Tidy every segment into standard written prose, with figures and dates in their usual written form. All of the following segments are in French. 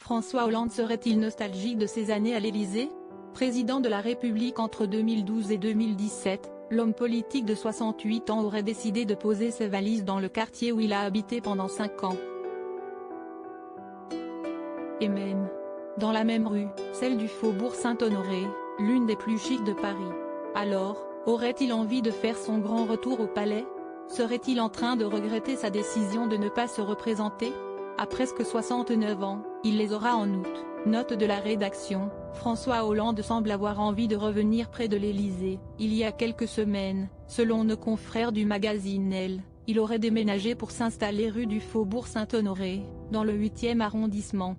François Hollande serait-il nostalgique de ses années à l'Élysée? Président de la République entre 2012 et 2017, l'homme politique de 68 ans aurait décidé de poser ses valises dans le quartier où il a habité pendant 5 ans. Et même dans la même rue, celle du Faubourg Saint-Honoré, l'une des plus chics de Paris. Alors, aurait-il envie de faire son grand retour au palais? Serait-il en train de regretter sa décision de ne pas se représenter? À presque 69 ans, il les aura en août. Note de la rédaction, François Hollande semble avoir envie de revenir près de l'Élysée. Il y a quelques semaines, selon nos confrères du magazine Elle, il aurait déménagé pour s'installer rue du Faubourg Saint-Honoré, dans le 8e arrondissement.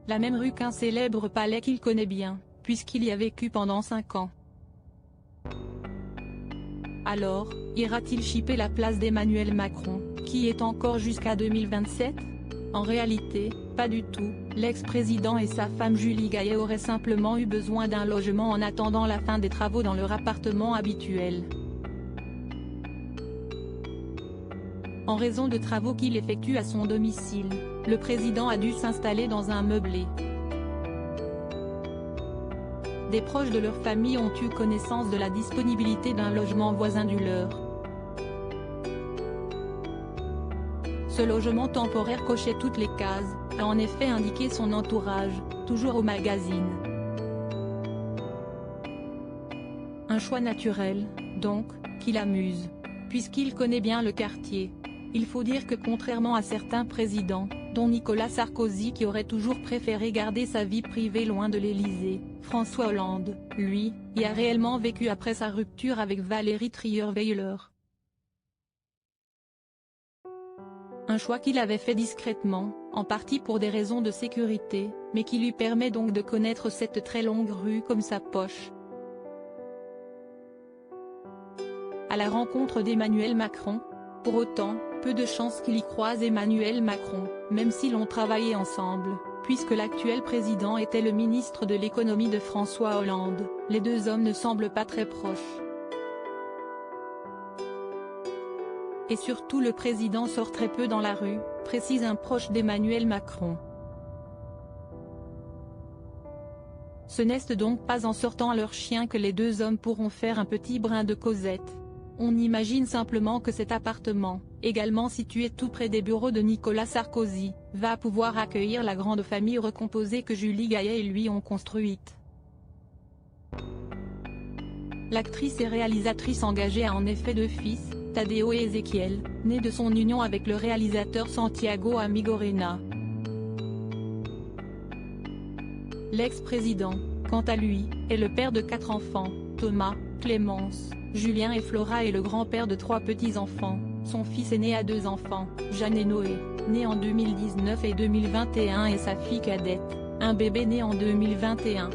La même rue qu'un célèbre palais qu'il connaît bien, puisqu'il y a vécu pendant 5 ans. Alors, ira-t-il chipper la place d'Emmanuel Macron, qui est encore jusqu'à 2027? En réalité, pas du tout. L'ex-président et sa femme Julie Gaillet auraient simplement eu besoin d'un logement en attendant la fin des travaux dans leur appartement habituel. En raison de travaux qu'il effectue à son domicile, le président a dû s'installer dans un meublé. Des proches de leur famille ont eu connaissance de la disponibilité d'un logement voisin du leur. Ce logement temporaire cochait toutes les cases, a en effet indiqué son entourage, toujours au magazine. Un choix naturel, donc, qui l'amuse, puisqu'il connaît bien le quartier. Il faut dire que contrairement à certains présidents, dont Nicolas Sarkozy qui aurait toujours préféré garder sa vie privée loin de l'Élysée, François Hollande, lui, y a réellement vécu après sa rupture avec Valérie Trierweiler. Un choix qu'il avait fait discrètement, en partie pour des raisons de sécurité, mais qui lui permet donc de connaître cette très longue rue comme sa poche. À la rencontre d'Emmanuel Macron. Pour autant, peu de chances qu'il y croise Emmanuel Macron, même s'ils ont travaillé ensemble, puisque l'actuel président était le ministre de l'économie de François Hollande, les deux hommes ne semblent pas très proches. Et surtout le président sort très peu dans la rue, précise un proche d'Emmanuel Macron. Ce n'est donc pas en sortant leur chien que les deux hommes pourront faire un petit brin de causette. On imagine simplement que cet appartement, également situé tout près des bureaux de Nicolas Sarkozy, va pouvoir accueillir la grande famille recomposée que Julie Gaillet et lui ont construite. L'actrice et réalisatrice engagée a en effet 2 fils, Tadeo et Ezequiel, nés de son union avec le réalisateur Santiago Amigorena. L'ex-président, quant à lui, est le père de 4 enfants, Thomas, Clémence, Julien et Flora est le grand-père de 3 petits-enfants. Son fils aîné a 2 enfants, Jeanne et Noé, nés en 2019 et 2021 et sa fille cadette, un bébé né en 2021.